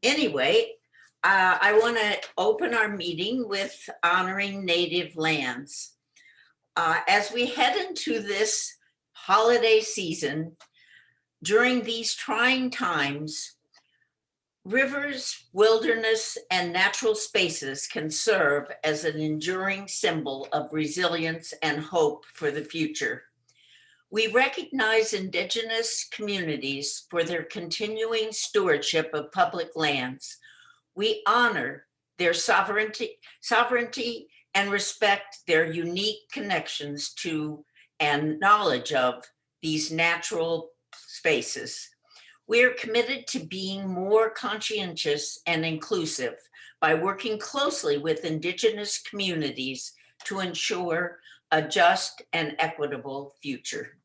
Anyway, I want to open our meeting with honoring native lands. As we head into this holiday season, during these trying times, rivers, wilderness, and natural spaces can serve as an enduring symbol of resilience and hope for the future. We recognize Indigenous communities for their continuing stewardship of public lands. We honor their sovereignty and respect their unique connections to and knowledge of these natural spaces. We are committed to being more conscientious and inclusive by working closely with Indigenous communities to ensure a just and equitable future.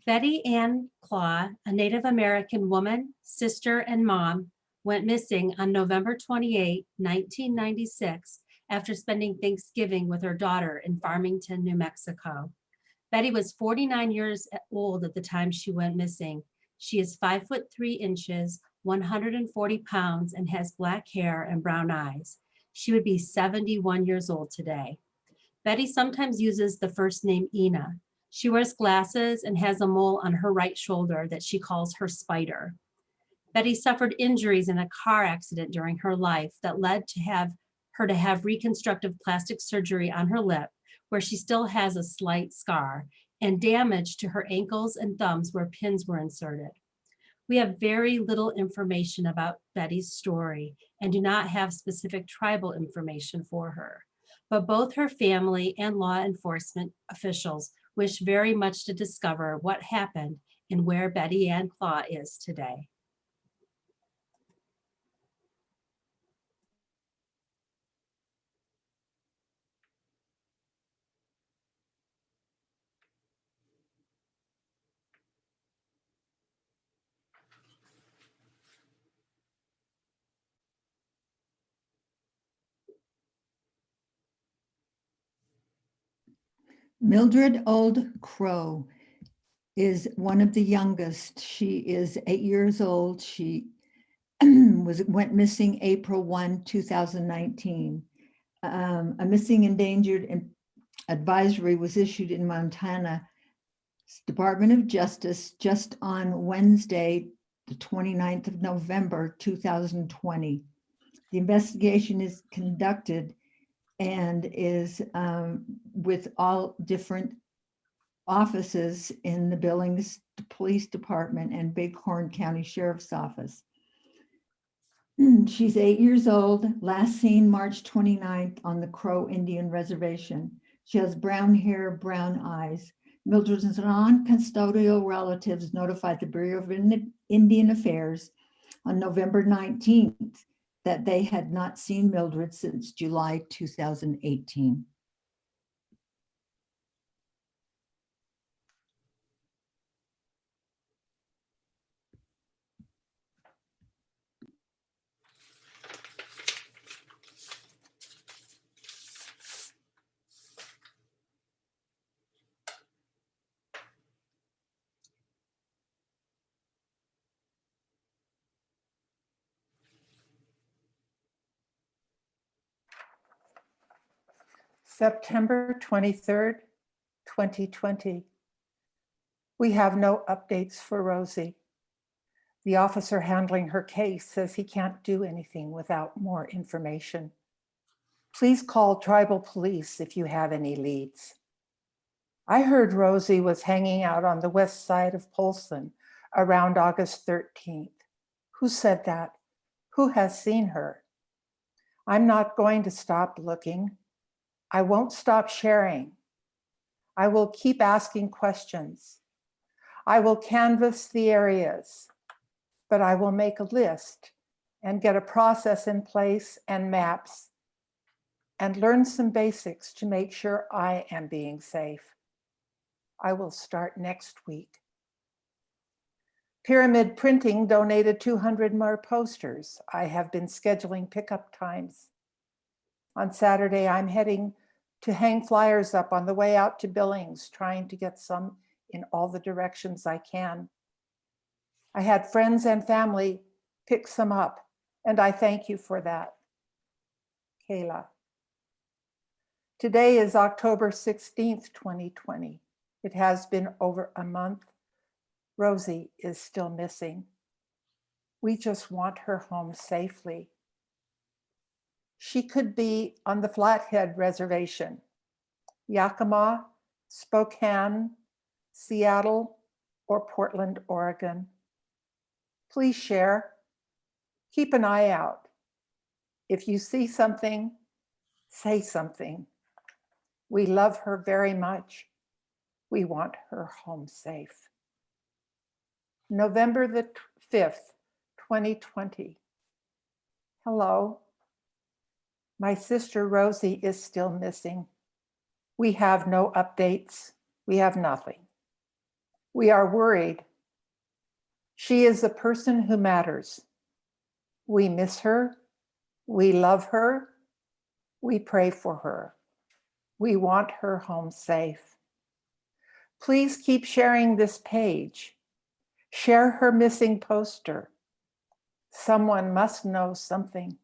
Betty Ann Claw, a Native American woman, sister, and mom, went missing on November 28, 1996, after spending Thanksgiving with her daughter in Farmington, New Mexico. Betty was 49 years old at the time she went missing. She is 5'3", 140 pounds, and has black hair and brown eyes. She would be 71 years old today. Betty sometimes uses the first name Ina. She wears glasses and has a mole on her right shoulder that she calls her spider. Betty suffered injuries in a car accident during her life that led to her to have reconstructive plastic surgery on her lip, where she still has a slight scar, and damage to her ankles and thumbs where pins were inserted. We have very little information about Betty's story and do not have specific tribal information for her, but both her family and law enforcement officials wish very much to discover what happened and where Betty Ann Claw is today. Mildred Old Crow is one of the youngest. She is 8 years old. She went missing April 1, 2019. A missing endangered advisory was issued in Montana Department of Justice just on Wednesday, the 29th of November, 2020. The investigation is conducted and is with all different offices in the Billings Police Department and Bighorn County Sheriff's Office. She's 8 years old, last seen March 29th on the Crow Indian Reservation. She has brown hair, brown eyes. Mildred's non-custodial relatives notified the Bureau of Indian Affairs on November 19th that they had not seen Mildred since July 2018. September 23rd, 2020. We have no updates for Rosie. The officer handling her case says he can't do anything without more information. Please call tribal police if you have any leads. I heard Rosie was hanging out on the west side of Polson around August 13th. Who said that? Who has seen her? I'm not going to stop looking. I won't stop sharing. I will keep asking questions. I will canvass the areas, but I will make a list and get a process in place and maps and learn some basics to make sure I am being safe. I will start next week. Pyramid Printing donated 200 more posters. I have been scheduling pickup times. On Saturday, I'm heading to hang flyers up on the way out to Billings, trying to get some in all the directions I can. I had friends and family pick some up, and I thank you for that. Kayla. Today is October 16th, 2020. It has been over a month. Rosie is still missing. We just want her home safely. She could be on the Flathead Reservation, Yakima, Spokane, Seattle, or Portland, Oregon. Please share. Keep an eye out. If you see something, say something. We love her very much. We want her home safe. November the 5th, 2020. Hello. My sister Rosie is still missing. We have no updates. We have nothing. We are worried. She is a person who matters. We miss her. We love her. We pray for her. We want her home safe. Please keep sharing this page. Share her missing poster. Someone must know something.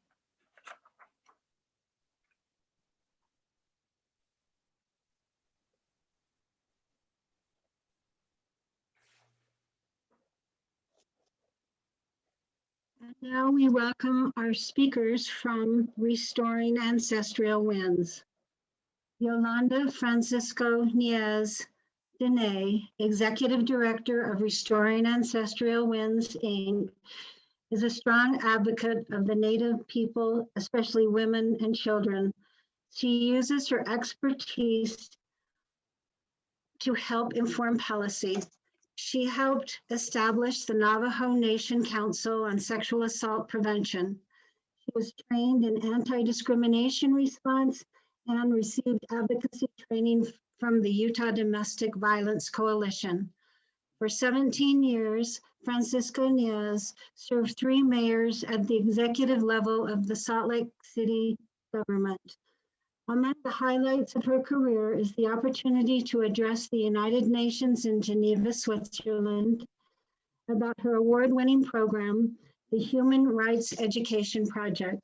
And now we welcome our speakers from Restoring Ancestral Winds. Yolanda Francisco Niez Dene, Executive Director of Restoring Ancestral Winds, Inc., is a strong advocate of the Native people, especially women and children. She uses her expertise to help inform policy. She helped establish the Navajo Nation Council on Sexual Assault Prevention. She was trained in anti-discrimination response and received advocacy training from the Utah Domestic Violence Coalition. For 17 years, Francisco Niez served 3 mayors at the executive level of the Salt Lake City government. Among the highlights of her career is the opportunity to address the United Nations in Geneva, Switzerland, about her award-winning program, the Human Rights Education Project.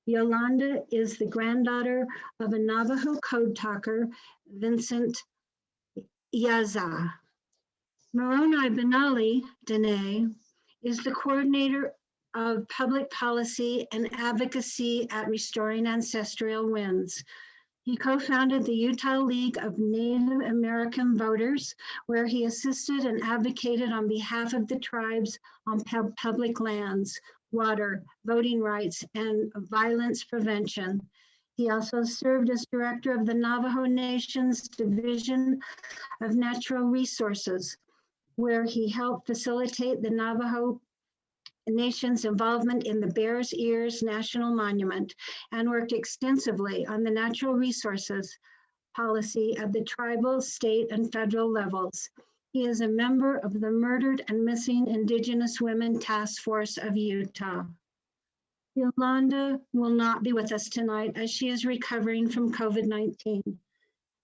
Yolanda is the granddaughter of a Navajo code talker, Vincent Yaza. Moroni Benali Dene is the coordinator of public policy and advocacy at Restoring Ancestral Winds. He co-founded the Utah League of Native American Voters, where he assisted and advocated on behalf of the tribes on public lands, water, voting rights, and violence prevention. He also served as director of the Navajo Nation's Division of Natural Resources, where he helped facilitate the Navajo Nation's involvement in the Bears Ears National Monument and worked extensively on the natural resources policy at the tribal, state, and federal levels. He is a member of the Murdered and Missing Indigenous Women Task Force of Utah. Yolanda will not be with us tonight as she is recovering from COVID-19.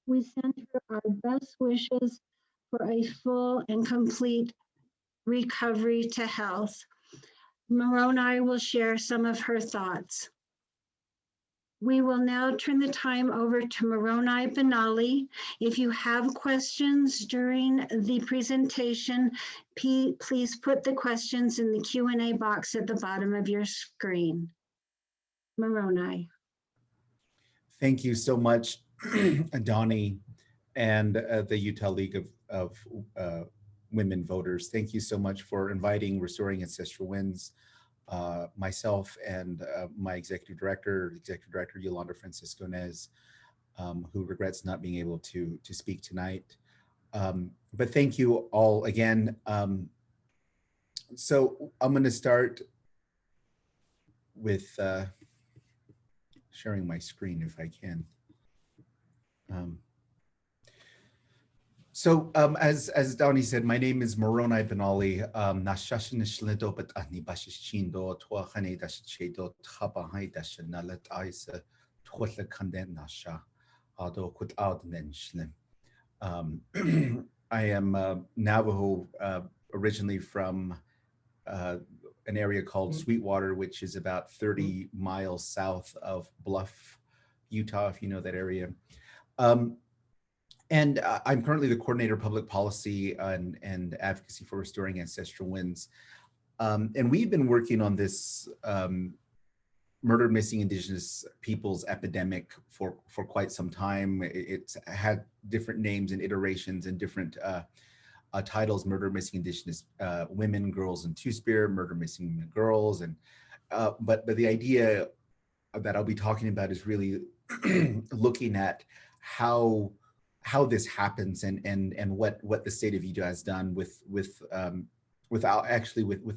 We send her our best wishes for a full and complete recovery to health. Moroni will share some of her thoughts. We will now turn the time over to Moroni Benali. If you have questions during the presentation, please put the questions in the Q&A box at the bottom of your screen. Moroni. Thank you so much, Donnie. and the Utah League of Women Voters. Thank you so much for inviting Restoring Ancestral Winds, myself and my Executive Director Yolanda Francisco Nez, who regrets not being able to speak tonight. But thank you all again. So I'm going to start with sharing my screen if I can. As Donnie said, my name is Moroni Benali. I am Navajo, originally from an area called Sweetwater, which is about 30 miles south of Bluff, Utah, if you know that area. And I'm currently the coordinator of public policy and advocacy for Restoring Ancestral Winds. And we've been working on this murdered missing Indigenous peoples epidemic for quite some time. It's had different names and iterations and different titles: murder missing Indigenous women, girls, and two-spirit, murder missing girls. And but the idea that I'll be talking about is really looking at how this happens and what the state of Utah has done with the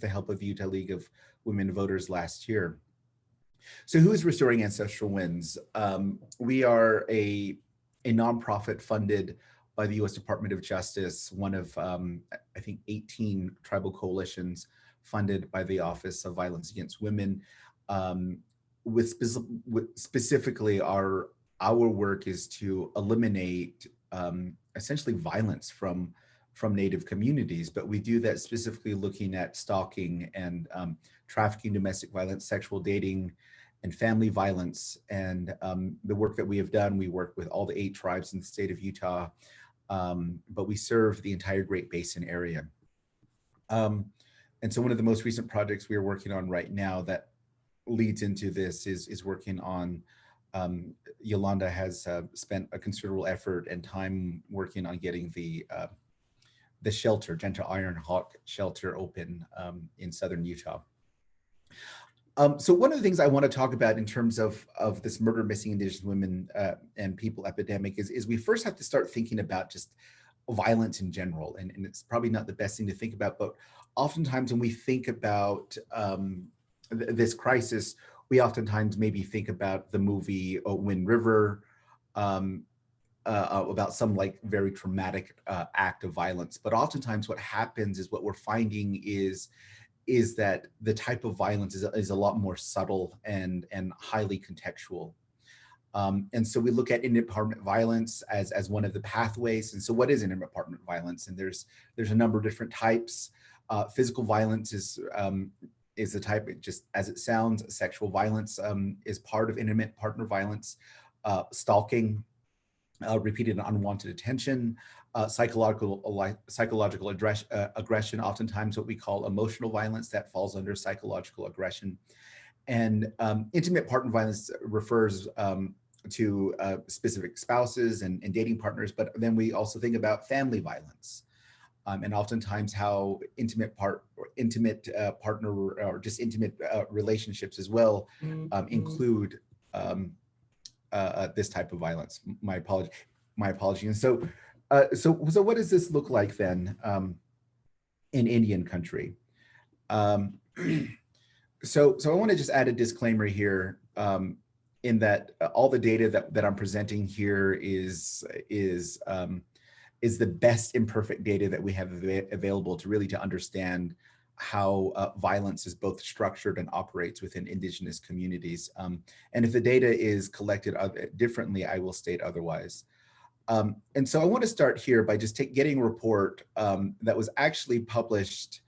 help of the Utah League of Women Voters last year. So who is Restoring Ancestral Winds? We are a nonprofit funded by the U.S. Department of Justice, one of, I think, 18 tribal coalitions funded by the Office of Violence Against Women. Specifically, our work is to eliminate essentially violence from Native communities, but we do that specifically looking at stalking and trafficking, domestic violence, sexual dating, and family violence. And the work that we have done, we work with all the 8 tribes in the state of Utah, but we serve the entire Great Basin area. And so one of the most recent projects we are working on right now that leads into this is working on, Yolanda has spent a considerable effort and time working on getting the shelter, Gentle Iron Hawk shelter, open in southern Utah. So one of the things I want to talk about in terms of this murder missing Indigenous women and people epidemic is we first have to start thinking about just violence in general. And it's probably not the best thing to think about, but oftentimes when we think about this crisis, we oftentimes maybe think about the movie Wind River, about some like very traumatic act of violence. But oftentimes what happens is what we're finding is that the type of violence is a lot more subtle and highly contextual. And so we look at intimate partner violence as one of the pathways. And so what is intimate partner violence? And there's a number of different types. Physical violence is the type, just as it sounds. Sexual violence is part of intimate partner violence. Stalking, repeated and unwanted attention, psychological aggression, oftentimes what we call emotional violence, that falls under psychological aggression. And intimate partner violence refers to specific spouses and dating partners, but then we also think about family violence. And oftentimes how intimate partner or just intimate relationships as well include this type of violence. My apology. And so what does this look like then in Indian country? So I want to just add a disclaimer here, in that all the data that I'm presenting here is the best imperfect data that we have available to understand how violence is both structured and operates within Indigenous communities. And if the data is collected differently, I will state otherwise. And so I want to start here by just getting a report that was actually published.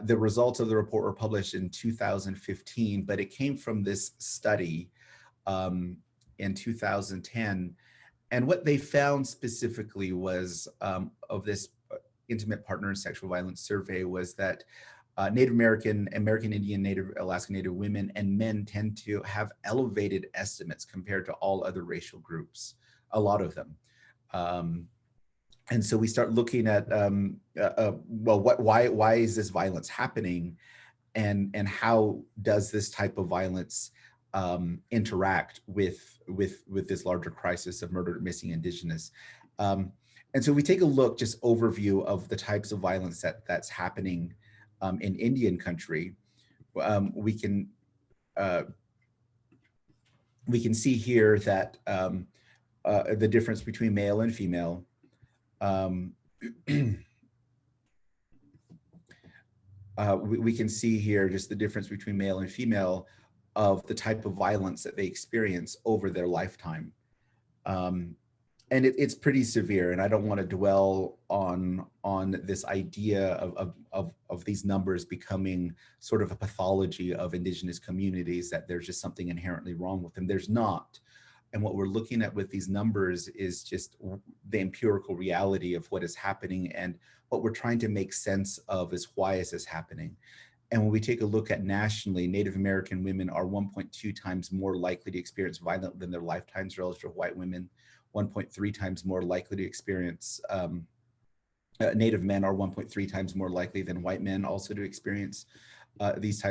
The results of the report were published in 2015, but it came from this study in 2010. And what they found specifically was of this intimate partner and sexual violence survey was that Native American, American Indian, Native Alaska Native women and men tend to have elevated estimates compared to all other racial groups, a lot of them. And so we start looking at, well, why is this violence happening? And how does this type of violence interact with this larger crisis of murdered, missing Indigenous? And so we take a look, just overview of the types of violence that's happening in Indian country. We can see here that the difference between male and female. We can see here just the difference between male and female of the type of violence that they experience over their lifetime. And it's pretty severe, and I don't want to dwell on this idea of these numbers becoming sort of a pathology of Indigenous communities, that there's just something inherently wrong with them. There's not. And what we're looking at with these numbers is just the empirical reality of what is happening, and what we're trying to make sense of is why is this happening. And when we take a look at nationally, Native American women are 1.2 times more likely to experience violence than their lifetimes relative to white women. 1.3 times more likely to experience, Native men are 1.3 times more likely than white men also to experience this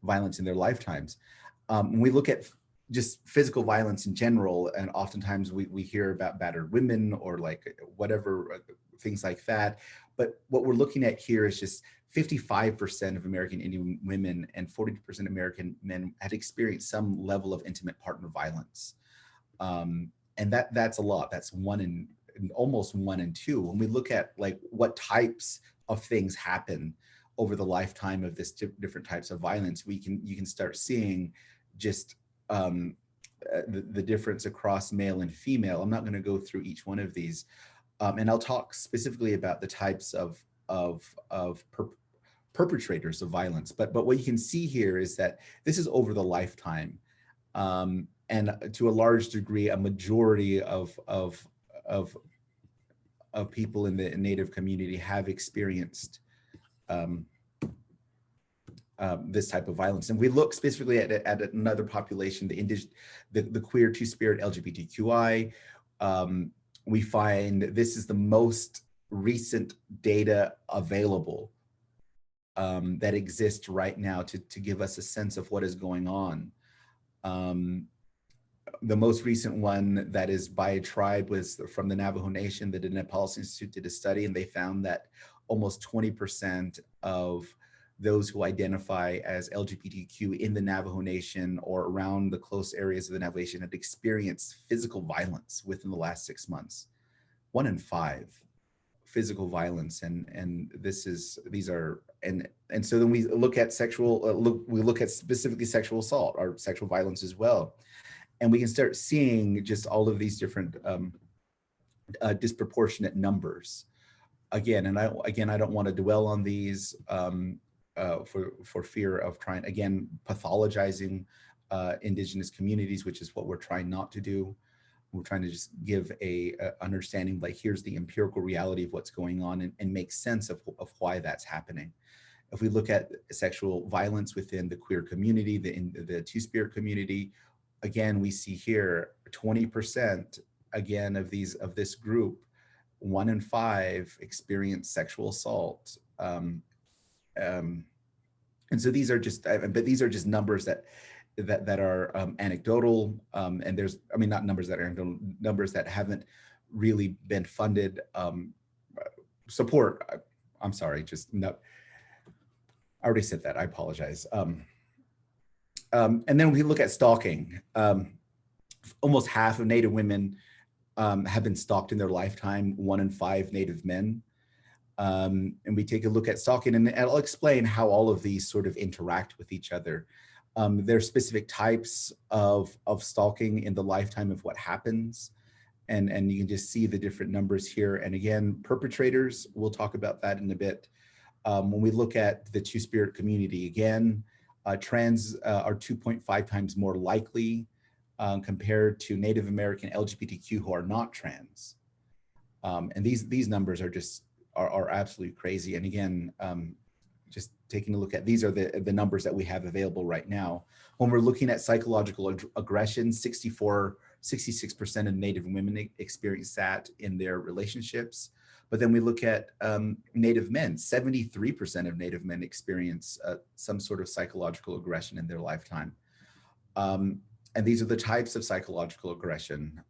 violence in their lifetimes. When we look at just physical violence in general, and oftentimes we hear about battered women or like whatever, things like that. But what we're looking at here is just 55% of American Indian women and 40% American men had experienced some level of intimate partner violence. And that's a lot. That's almost 1 in 2. When we look at like what types of things happen over the lifetime of this different types of violence, you can start seeing just the difference across male and female. I'm not going to go through each one of these, and I'll talk specifically about the types of perpetrators of violence. But what you can see here is that this is over the lifetime. And to a large degree, a majority of people in the Native community have experienced this type of violence. And we look specifically at another population, the queer, two-spirit, LGBTQI. We find this is the most recent data available that exists right now to give us a sense of what is going on. The most recent one that is by a tribe was from the Navajo Nation. The Diné Policy Institute did a study, and they found that almost 20% of those who identify as LGBTQ in the Navajo Nation or around the close areas of the Navajo Nation had experienced physical violence within the last 6 months. 1 in 5 physical violence, and so then we look at we look at specifically sexual assault or sexual violence as well. And we can start seeing just all of these different disproportionate numbers. Again, I don't want to dwell on these for fear of pathologizing Indigenous communities, which is what we're trying not to do. We're trying to just give a understanding, like here's the empirical reality of what's going on, and make sense of why that's happening. If we look at sexual violence within the queer community, the two-spirit community, again, we see here 20% again of this group, 1 in 5 experience sexual assault. And so these are just numbers that are anecdotal, and there's, not numbers that are anecdotal, numbers that haven't really been funded. Support, I'm sorry, just no, I already said that, I apologize. And then we look at stalking. Almost half of Native women have been stalked in their lifetime, 1 in 5 Native men. And we take a look at stalking, and I'll explain how all of these sort of interact with each other. There are specific types of stalking in the lifetime of what happens. And you can just see the different numbers here. And again, perpetrators, we'll talk about that in a bit. When we look at the two-spirit community, again, trans are 2.5 times more likely compared to Native American LGBTQ who are not trans. And these numbers are absolutely crazy. And again, just taking a look at, these are the numbers that we have available right now. When we're looking at psychological aggression, 64 66% of Native women experience that in their relationships. But then we look at Native men, 73% of Native men experience some sort of psychological aggression in their lifetime. And these are the types of psychological aggression: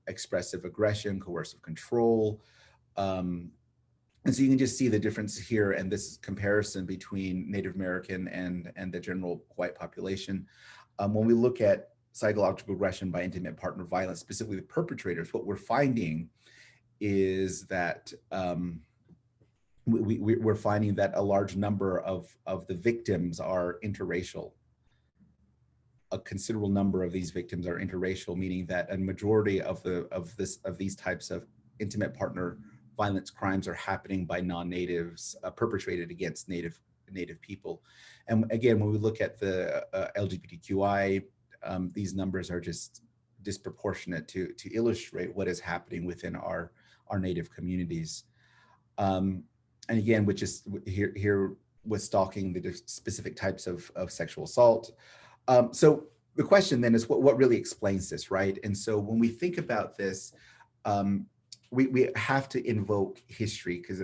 expressive aggression, coercive control. And so you can just see the difference here, and this comparison between Native American and the general white population. When we look at psychological aggression by intimate partner violence, specifically the perpetrators, what we're finding is that we're finding that a large number of the victims are interracial. A considerable number of these victims are interracial, meaning that a majority of these types of intimate partner violence crimes are happening by non-natives, perpetrated against native people. And again, when we look at the LGBTQI, these numbers are just disproportionate to illustrate what is happening within our native communities. And again, which is here with stalking, the specific types of sexual assault. So the question then is what really explains this, right? And so when we think about this, we have to invoke history, because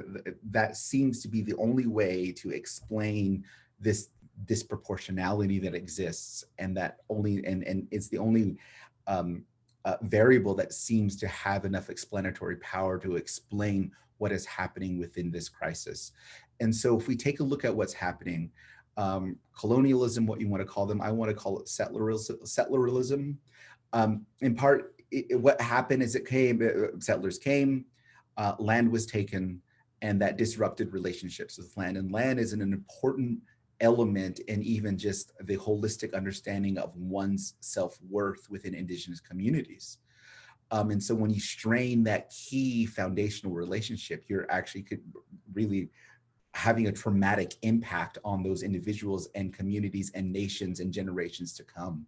that seems to be the only way to explain this disproportionality that exists, and that and it's the only variable that seems to have enough explanatory power to explain what is happening within this crisis. And so if we take a look at what's happening, colonialism, what you want to call them, I want to call it settlerism. In part, what happened is settlers came, land was taken, and that disrupted relationships with land. And land is an important element in even just the holistic understanding of one's self-worth within Indigenous communities. And so when you strain that key foundational relationship, you're actually really having a traumatic impact on those individuals and communities and nations and generations to come.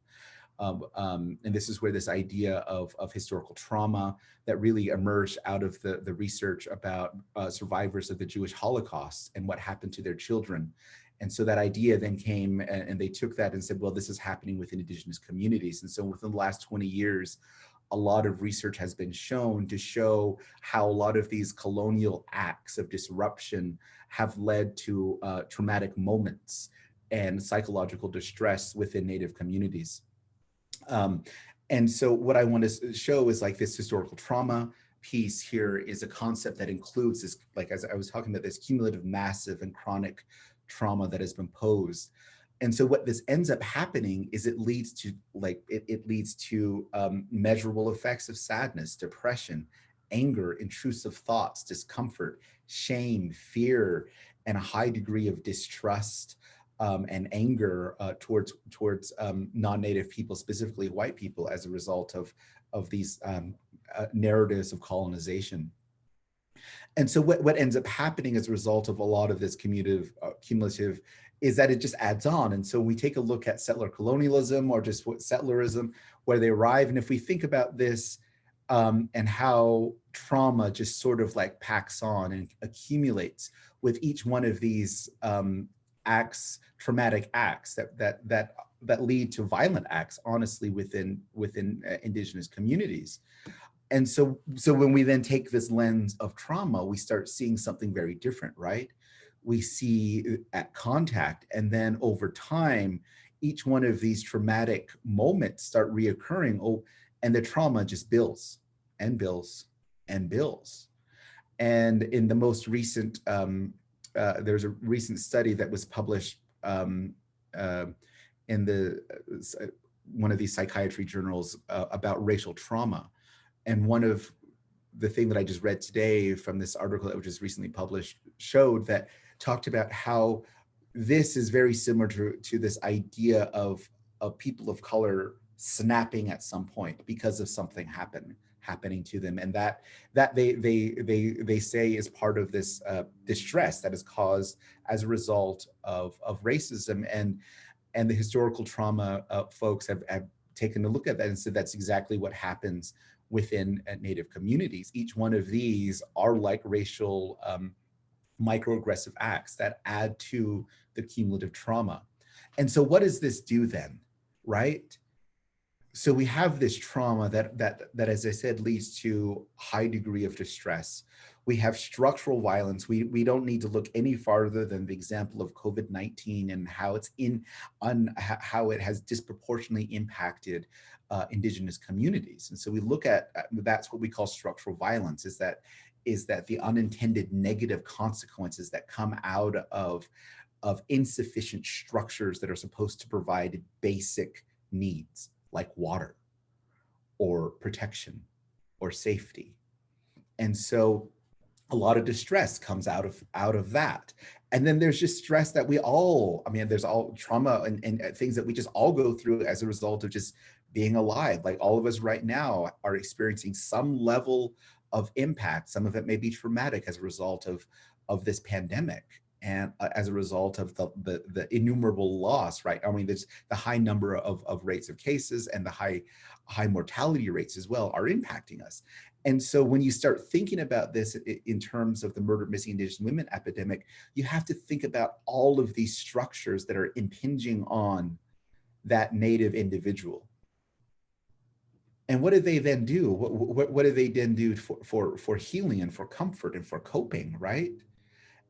And this is where this idea of historical trauma that really emerged out of the research about survivors of the Jewish Holocaust and what happened to their children. And so that idea then came, and they took that and said, well, this is happening within Indigenous communities. And so within the last 20 years, a lot of research has been shown to show how a lot of these colonial acts of disruption have led to traumatic moments and psychological distress within Native communities. And so what I want to show is like this historical trauma piece here is a concept that includes this, like as I was talking about, this cumulative, massive and chronic trauma that has been posed. And so what this ends up happening is it leads to measurable effects of sadness, depression, anger, intrusive thoughts, discomfort, shame, fear, and a high degree of distrust and anger towards non-native people, specifically white people, as a result of these narratives of colonization. And so what ends up happening as a result of a lot of this cumulative is that it just adds on. And so we take a look at settler colonialism, or just settlerism, where they arrive. And if we think about this and how trauma just sort of like packs on and accumulates with each one of these acts, traumatic acts that lead to violent acts, honestly, within Indigenous communities. And so when we then take this lens of trauma, we start seeing something very different, right? We see at contact, and then over time, each one of these traumatic moments start reoccurring. Oh, and the trauma just builds and builds and builds. And in the most recent, there's a recent study that was published in one of these psychiatry journals about racial trauma. And one of the thing that I just read today from this article that was just recently published talked about how this is very similar to this idea of people of color snapping at some point because of something happening to them, and that they say is part of this distress that is caused as a result of racism, and the historical trauma folks have taken a look at that and said that's exactly what happens within Native communities. Each one of these are like racial microaggressive acts that add to the cumulative trauma. And so what does this do then, right? so we have this trauma that, as I said, leads to high degree of distress. We have structural violence. We don't need to look any farther than the example of COVID-19 and how it's how it has disproportionately impacted Indigenous communities. And so we look at, that's what we call structural violence, is that the unintended negative consequences that come out of insufficient structures that are supposed to provide basic needs like water or protection or safety. And so a lot of distress comes out of that. And then there's just stress that we all, I mean, there's all trauma and things that we just all go through as a result of just being alive. Like all of us right now are experiencing some level of impact. Some of it may be traumatic as a result of this pandemic, and as a result of the innumerable loss, right? I mean, there's the high number of rates of cases, and the high mortality rates as well are impacting us. And so when you start thinking about this in terms of the murdered missing Indigenous women epidemic, you have to think about all of these structures that are impinging on that Native individual. And what do they then do? What do they then do for healing and for comfort and for coping, right?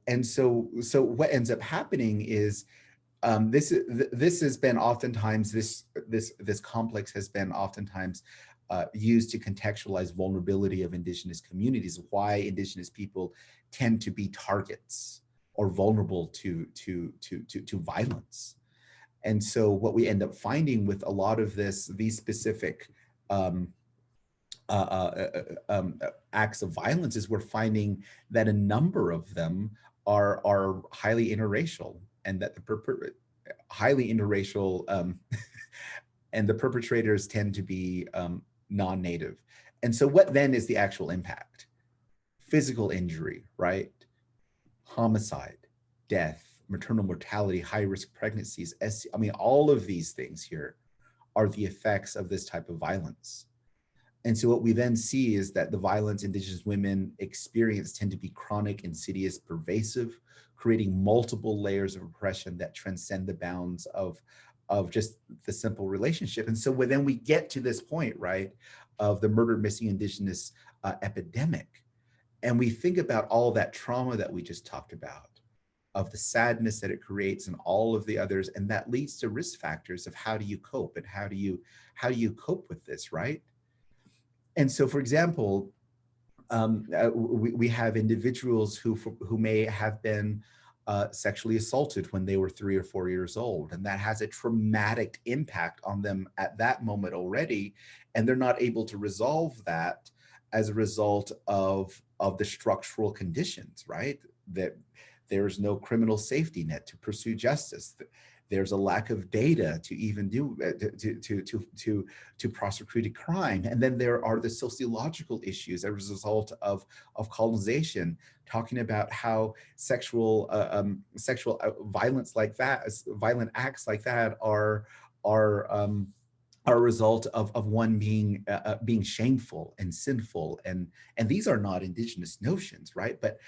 And so what ends up happening is this has been oftentimes, this complex has been oftentimes used to contextualize vulnerability of Indigenous communities, why Indigenous people tend to be targets or vulnerable to violence. And so what we end up finding with a lot of these specific acts of violence is we're finding that a number of them are highly interracial, and that highly interracial and the perpetrators tend to be non-Native. And so what then is the actual impact? Physical injury, right? Homicide, death, maternal mortality, high-risk pregnancies. I mean, all of these things here are the effects of this type of violence. And so what we then see is that the violence Indigenous women experience tend to be chronic, insidious, pervasive, creating multiple layers of oppression that transcend the bounds of just the simple relationship. And so then we get to this point, right, of the murdered missing Indigenous epidemic. And we think about all that trauma that we just talked about, of the sadness that it creates and all of the others, and that leads to risk factors of how do you cope and how do you cope with this, right? And so, for example, we have individuals who may have been sexually assaulted when they were 3 or 4 years old, and that has a traumatic impact on them at that moment already, and they're not able to resolve that as a result of the structural conditions, right? That there's no criminal safety net to pursue justice. There's a lack of data to even do to prosecute a crime, and then there are the sociological issues as a result of colonization. Talking about how sexual violence like that, violent acts like that, are a result of one being shameful and sinful, and these are not Indigenous notions, right? But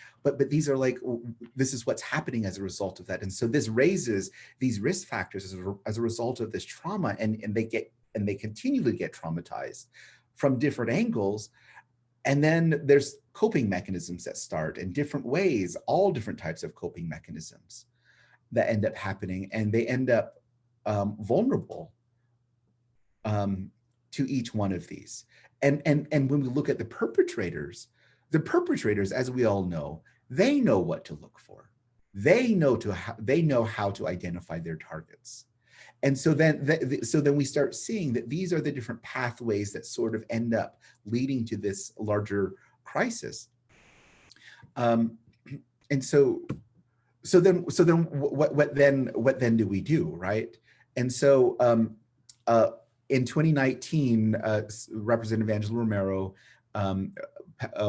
these are like, this is what's happening as a result of that. And so this raises these risk factors as a result of this trauma, and they continue to get traumatized from different angles. And then there's coping mechanisms that start in different ways, all different types of coping mechanisms that end up happening, and they end up vulnerable to each one of these. And when we look at the perpetrators, as we all know, they know what to look for. They know how to identify their targets. And so then we start seeing that these are the different pathways that sort of end up leading to this larger crisis. And so then what then do we do, right? And so in 2019, Representative Angela Romero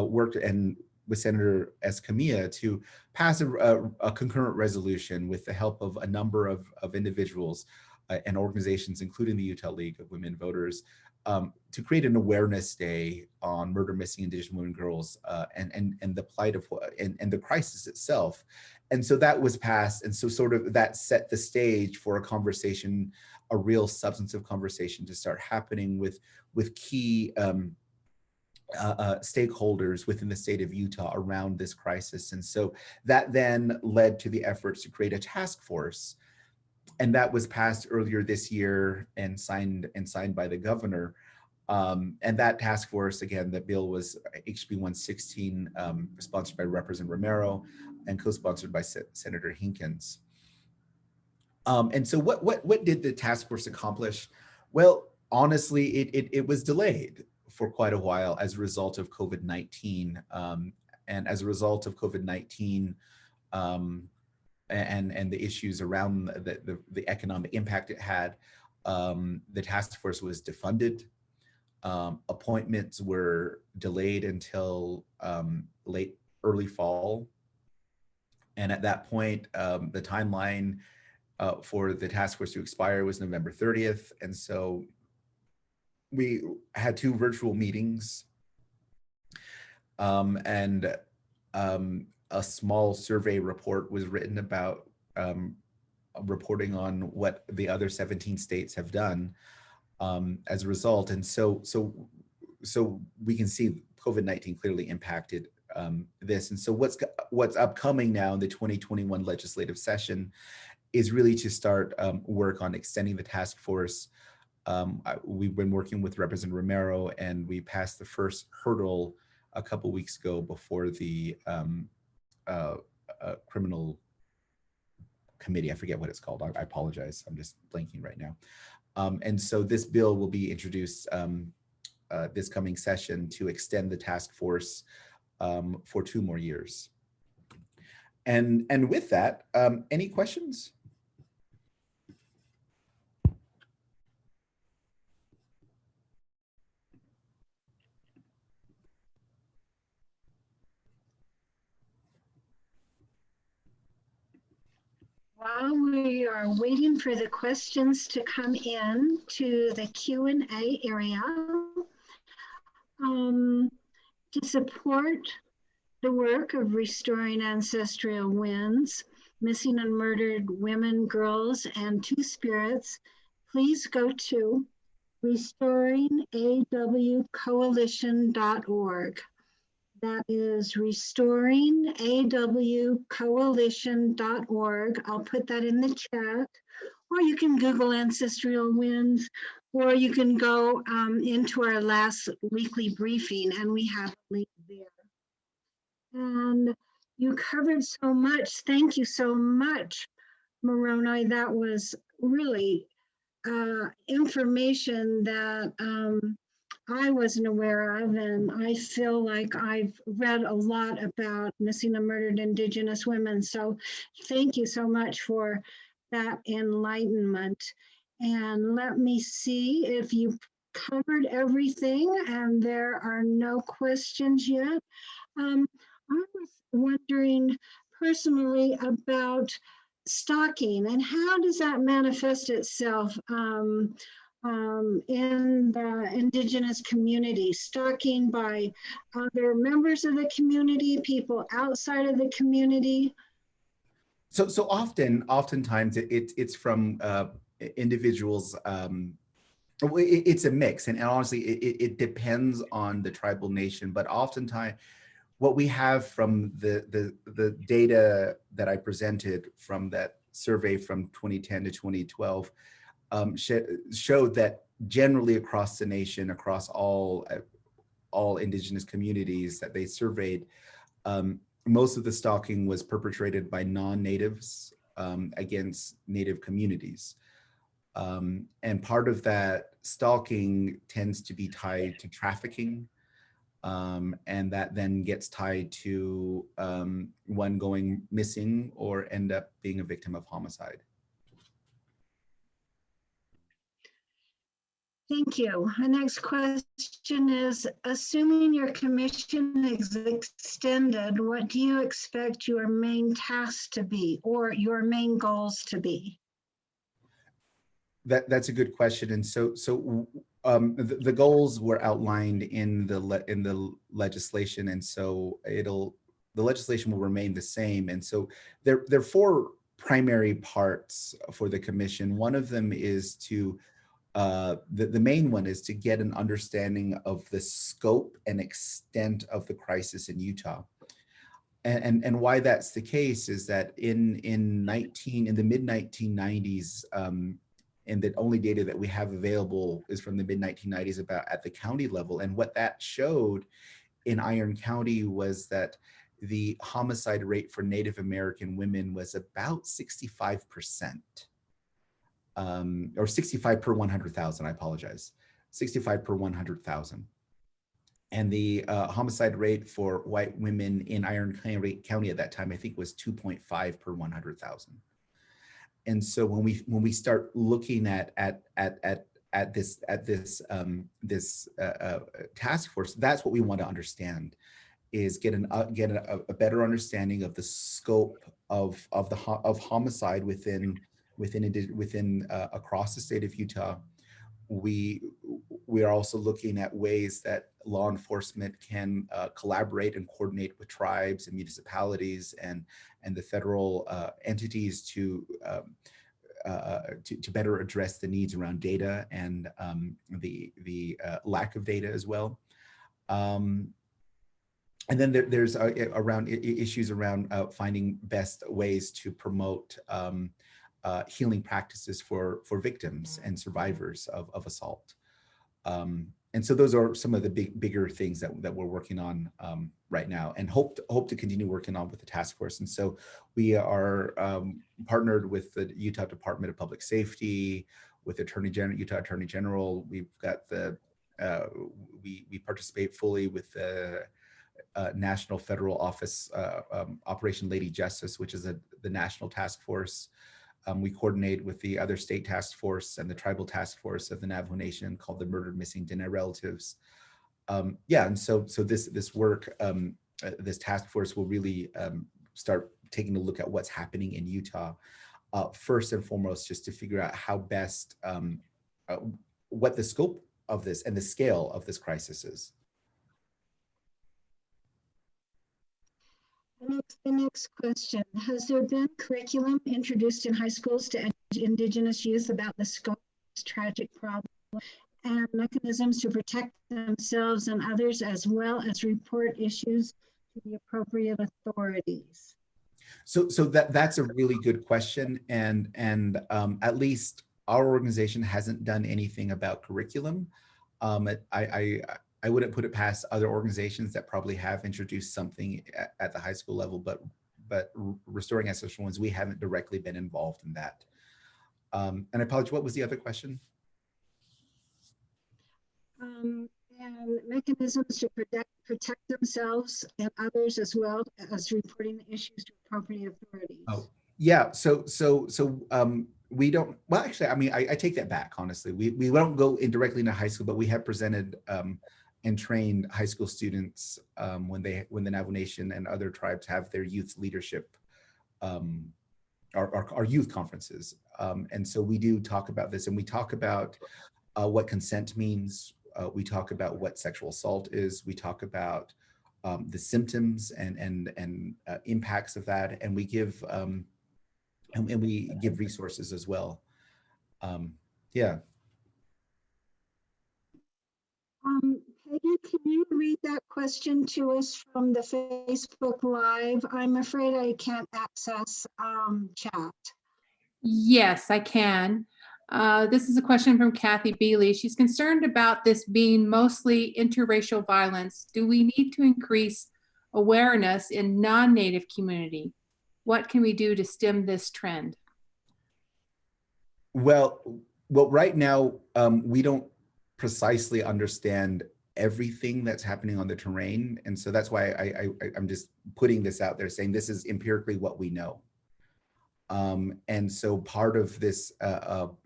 worked with Senator Escamilla to pass a concurrent resolution with the help of a number of individuals and organizations, including the Utah League of Women Voters, to create an awareness day on murder, missing Indigenous women and girls, and the plight of and the crisis itself. And so that was passed, and so sort of that set the stage for a conversation, a real substantive conversation to start happening with key stakeholders within the state of Utah around this crisis. And so that then led to the efforts to create a task force, and that was passed earlier this year and signed by the governor. And that task force, again, the bill was HB 116, sponsored by Representative Romero and co-sponsored by Senator Hinkins. And so what did the task force accomplish? Well, honestly, it was delayed for quite a while as a result of COVID-19. And as a result of COVID-19 and the issues around the economic impact it had, the task force was defunded. Appointments were delayed until early fall. And at that point, the timeline for the task force to expire was November 30th. And so we had 2 virtual meetings, and a small survey report was written about reporting on what the other 17 states have done as a result. And so we can see COVID-19 clearly impacted this. And so what's upcoming now in the 2021 legislative session is really to start work on extending the task force. We've been working with Representative Romero, and we passed the first hurdle a couple weeks ago before the criminal committee. I forget what it's called. I apologize. I'm just blanking right now. And so this bill will be introduced this coming session to extend the task force for 2 more years. And with that, any questions? While we are waiting for the questions to come in to the Q&A area, to support the work of Restoring Ancestral Winds, Missing and Murdered Women, Girls, and Two Spirits, please go to restoringawcoalition.org. That is restoringawcoalition.org. I'll put that in the chat, or you can Google Ancestral Winds, or you can go into our last weekly briefing, and we have a link there. And you covered so much. Thank you so much, Moroni. That was really information that I wasn't aware of, and I feel like I've read a lot about missing and murdered Indigenous women. So thank you so much for that enlightenment. And let me see if you covered everything and there are no questions yet. I was wondering personally about stalking and how does that manifest itself in the Indigenous community, stalking by other members of the community, people outside of the community? So oftentimes it's from individuals. It's a mix, and honestly, it depends on the tribal nation. But oftentimes, what we have from the data that I presented from that survey from 2010 to 2012 showed that generally across the nation, across all Indigenous communities that they surveyed, most of the stalking was perpetrated by non-natives against Native communities. And part of that stalking tends to be tied to trafficking, and that then gets tied to one going missing or end up being a victim of homicide. Thank you. The next question is, assuming your commission is extended, what do you expect your main tasks to be or your main goals to be? That's a good question. And so The goals were outlined in the legislation, and so the legislation will remain the same. And so there are four primary parts for the commission. One of them is to the main one is to get an understanding of the scope and extent of the crisis in Utah. And why that's the case is that in the mid 1990s, and the only data that we have available is from the mid 1990s about at the county level. And what that showed in Iron County was that the homicide rate for Native American women was about 65%, or 65 per 100,000, I apologize, 65 per 100,000. And the homicide rate for white women in Iron County at that time, I think, was 2.5 per 100,000. And so when we start looking at this task force, that's what we want to understand, is get a better understanding of the scope of homicide within across the state of Utah. We are also looking at ways that law enforcement can collaborate and coordinate with tribes and municipalities and the federal entities to better address the needs around data and the lack of data as well. And then there's around issues around finding best ways to promote healing practices for victims and survivors of assault. And so those are some of the bigger things that we're working on right now, and hope to continue working on with the task force. And so we are partnered with the Utah Department of Public Safety, with Utah Attorney General. We've got we participate fully with the National Federal Office Operation Lady Justice, which is the national task force. We coordinate with the other state task force and the tribal task force of the Navajo Nation called the Murdered Missing Dene Relatives. Yeah, and so this work, this task force will really start taking a look at what's happening in Utah, first and foremost, just to figure out how best, what the scope of this and the scale of this crisis is. The next question, has there been curriculum introduced in high schools to Indigenous youth about the scope of this tragic problem and mechanisms to protect themselves and others, as well as report issues to the appropriate authorities? So that's a really good question, and at least our organization hasn't done anything about curriculum. I wouldn't put it past other organizations that probably have introduced something at the high school level, but Restoring Ancestral Winds, we haven't directly been involved in that. And I apologize, what was the other question? And mechanisms to protect themselves and others, as well as reporting the issues to appropriate authorities. Oh, yeah. So we don't. Well, actually, I mean, I take that back. Honestly, we don't go directly into high school, but we have presented and trained high school students when the Navajo Nation and other tribes have their youth leadership, our youth conferences. And so we do talk about this, and we talk about what consent means. We talk about what sexual assault is. We talk about the symptoms and impacts of that, and we give resources as well. Yeah. Peggy, can you read that question to us from the Facebook Live? I'm afraid I can't access chat. Yes, I can. This is a question from Kathy Beely. She's concerned about this being mostly interracial violence. Do we need to increase awareness in non-Native community? What can we do to stem this trend? Well, right now, we don't precisely understand everything that's happening on the terrain. And so that's why I'm just putting this out there, saying this is empirically what we know. And so part of this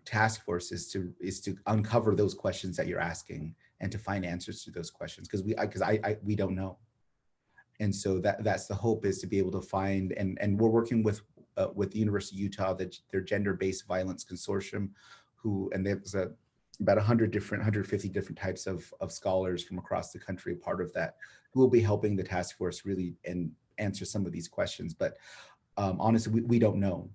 task force is to uncover those questions that you're asking and to find answers to those questions, because we don't know. And so that's the hope, is to be able to find, and we're working with the University of Utah, their Gender-Based Violence Consortium, and there's about 150 different types of scholars from across the country, part of that, who will be helping the task force really and answer some of these questions. But honestly, we don't know.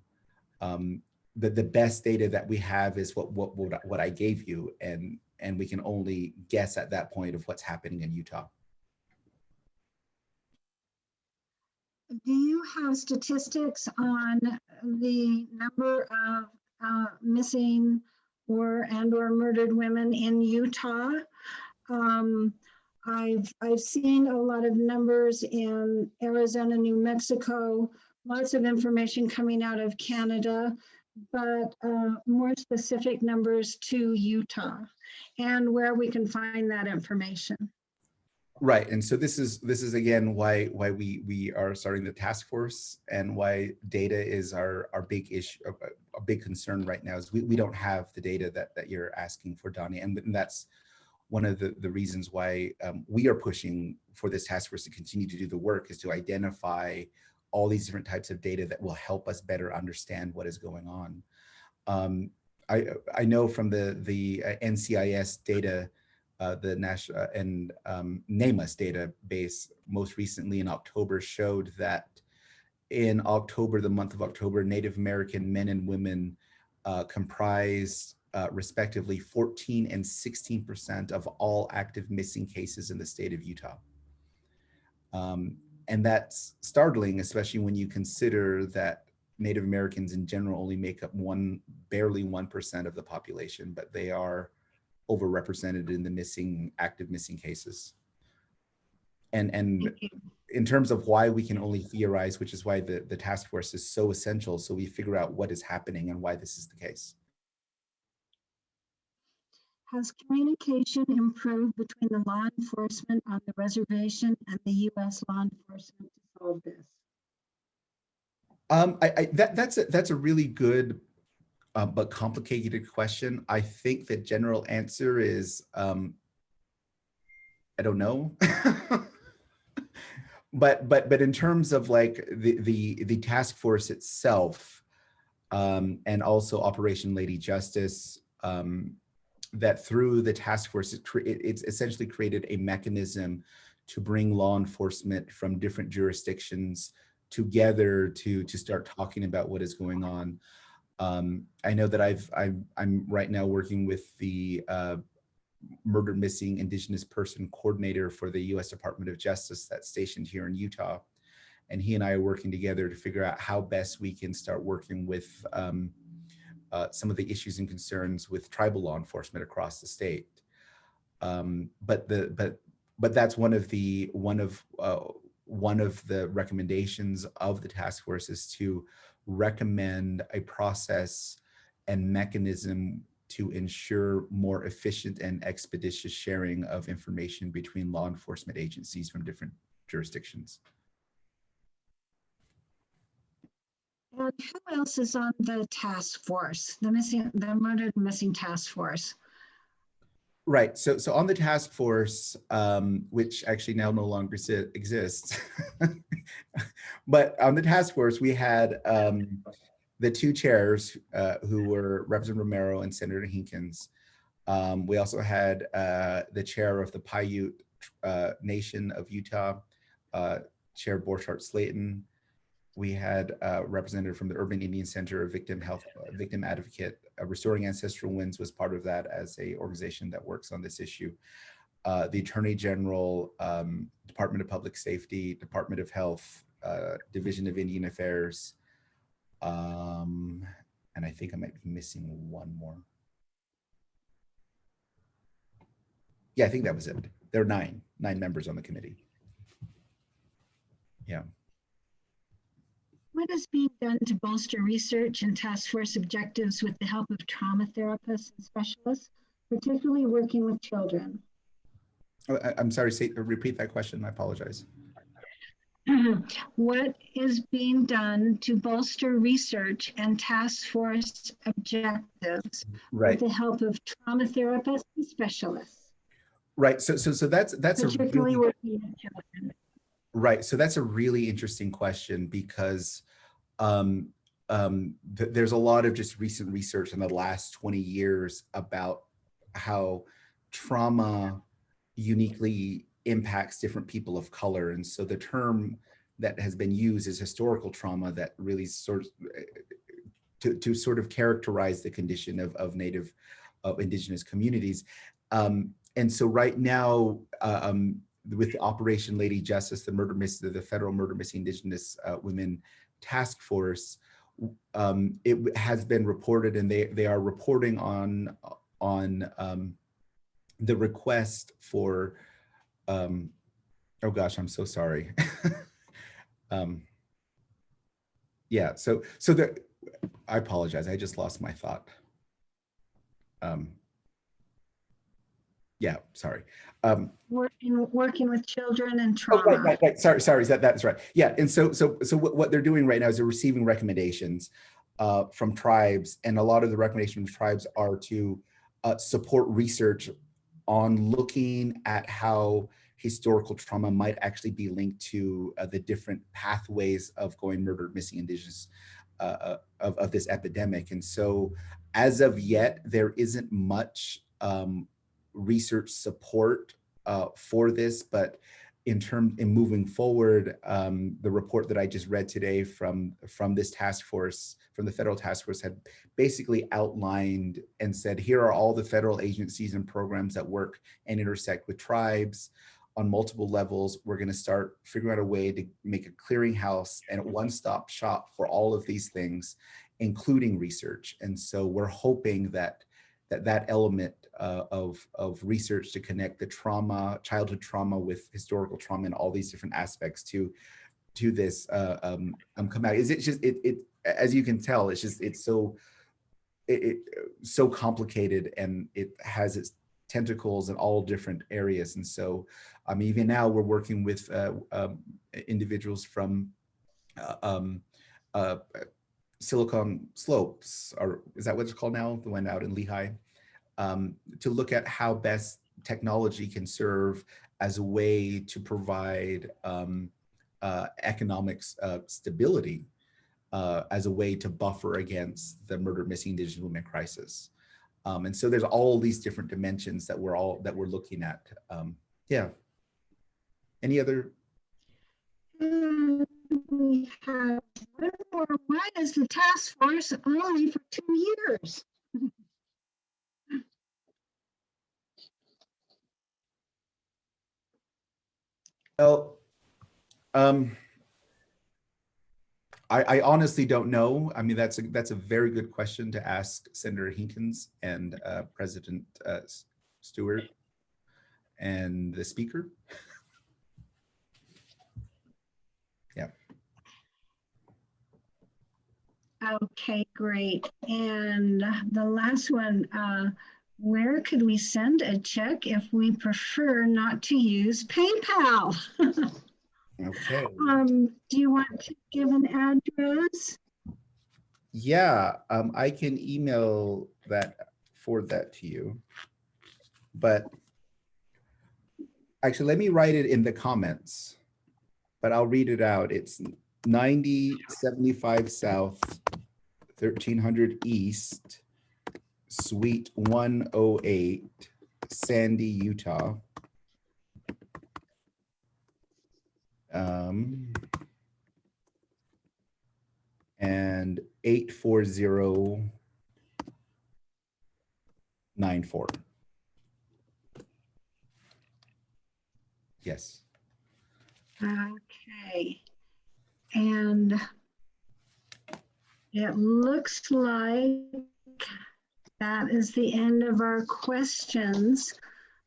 The best data that we have is what I gave you, and we can only guess at that point of what's happening in Utah. Do you have statistics on the number of missing or murdered women in Utah? I've seen a lot of numbers in Arizona, New Mexico, lots of information coming out of Canada, but more specific numbers to Utah and where we can find that information. Right, and so this is again why we are starting the task force, and why data is our big issue, a big concern right now. Is we don't have the data that you're asking for, Donnie, and that's one of the reasons why we are pushing for this task force to continue to do the work, is to identify all these different types of data that will help us better understand what is going on. I know from the NCIS data, the national and NAMUS database most recently in October showed that in October, the month of October, Native American men and women comprised respectively 14 and 16% of all active missing cases in the state of Utah. And that's startling, especially when you consider that Native Americans in general only make up barely 1% of the population, but they are overrepresented in the active missing cases. And in terms of why we can only theorize, which is why the task force is so essential, so we figure out what is happening and why this is the case. Has communication improved between the law enforcement on the reservation and the U.S. law enforcement to solve this? That's a really good but complicated question. I think the general answer is I don't know. but in terms of like the task force itself, and also Operation Lady Justice, that through the task force, it's essentially created a mechanism to bring law enforcement from different jurisdictions together to start talking about what is going on. I know that I'm right now working with the Murder Missing Indigenous Person Coordinator for the U.S. Department of Justice that's stationed here in Utah. And he and I are working together to figure out how best we can start working with some of the issues and concerns with tribal law enforcement across the state. But that's one of the recommendations of the task force, is to recommend a process and mechanism to ensure more efficient and expeditious sharing of information between law enforcement agencies from different jurisdictions. And who else is on the task force, the murdered missing task force? Right. So on the task force, which actually now no longer exists, but on the task force, we had the two chairs who were Representative Romero and Senator Hinkins. We also had the chair of the Paiute Nation of Utah, Chair Borchardt Slayton. We had a representative from the Urban Indian Center, a victim advocate. Restoring Ancestral Winds was part of that as an organization that works on this issue. The Attorney General, Department of Public Safety, Department of Health, Division of Indian Affairs, and I think I might be missing one more. Yeah, I think that was it. There are nine members on the committee. Yeah. What is being done to bolster research and task force objectives with the help of trauma therapists and specialists, particularly working with children? I'm sorry, repeat that question. I apologize. What is being done to bolster research and task force objectives with the help of trauma therapists and specialists? Right. So that's particularly working with children. Right. So that's a really interesting question, because there's a lot of just recent research in the last 20 years about how trauma uniquely impacts different people of color. And so the term that has been used is historical trauma, that really sort of to sort of characterize the condition of Indigenous communities. And so right now, with Operation Lady Justice, the Federal Murder Missing Indigenous Women Task Force, it has been reported, and they are reporting on the request for, oh gosh, I'm so sorry. Yeah, so I apologize, I just lost my thought. Yeah, sorry. Working with children and Oh, trauma. right. Sorry, that's right. Yeah, and so what they're doing right now is they're receiving recommendations from tribes, and a lot of the recommendations from tribes are to support research on looking at how historical trauma might actually be linked to the different pathways of going murdered, missing Indigenous of this epidemic. And so as of yet, there isn't much research support for this, but in moving forward, the report that I just read today from this task force, from the federal task force, had basically outlined and said, here are all the federal agencies and programs that work and intersect with tribes on multiple levels. We're going to start figuring out a way to make a clearinghouse and a one-stop shop for all of these things, including research. And so we're hoping that element of research to connect the trauma, childhood trauma, with historical trauma and all these different aspects to this come out. Is it just it as you can tell, it's so complicated, and it has its tentacles in all different areas. And so even now we're working with individuals from Silicon Slopes, or is that what it's called now? The one out in Lehigh, to look at how best technology can serve as a way to provide economic stability, as a way to buffer against the murdered, missing Indigenous women crisis. And so there's all these different dimensions that we're looking at. Yeah. Any other? We have one more. Why is the task force only for 2 years? Well, I honestly don't know. I mean, that's a very good question to ask Senator Hinkins and President Stewart and the Speaker. Yeah. Okay, great. And the last one, where could we send a check if we prefer not to use PayPal? Okay. Do you want to give an address? Yeah, I can forward that to you. But actually, let me write it in the comments, but I'll read it out. It's 9075 South, 1300 East, Suite 108, Sandy, Utah. And 84094. Yes. Okay. And it looks like that is the end of our questions,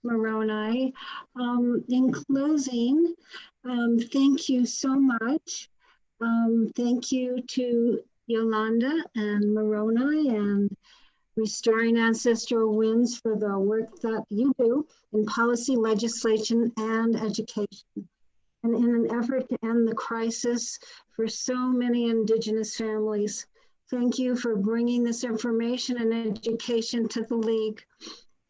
Moroni. In closing, thank you so much. Thank you to Yolanda and Moroni and Restoring Ancestral Winds for the work that you do in policy, legislation, and education. And in an effort to end the crisis for so many Indigenous families. Thank you for bringing this information and education to the League.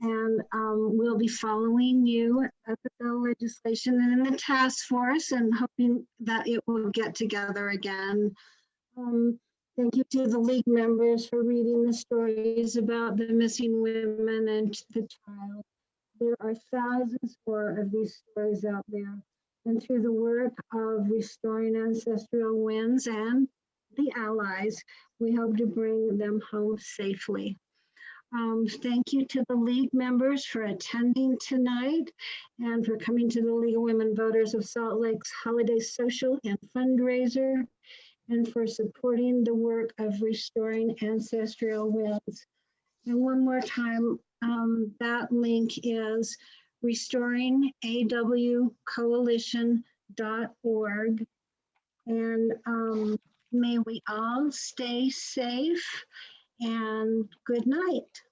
And we'll be following you at the bill legislation and in the task force, and hoping that it will get together again. Thank you to the League members for reading the stories about the missing women and the child. There are thousands more of these stories out there. And through the work of Restoring Ancestral Winds and the allies, we hope to bring them home safely. Thank you to the League members for attending tonight and for coming to the League of Women Voters of Salt Lake's Holiday Social and Fundraiser, and for supporting the work of Restoring Ancestral Winds. And one more time, that link is restoringawcoalition.org. And may we all stay safe and good night.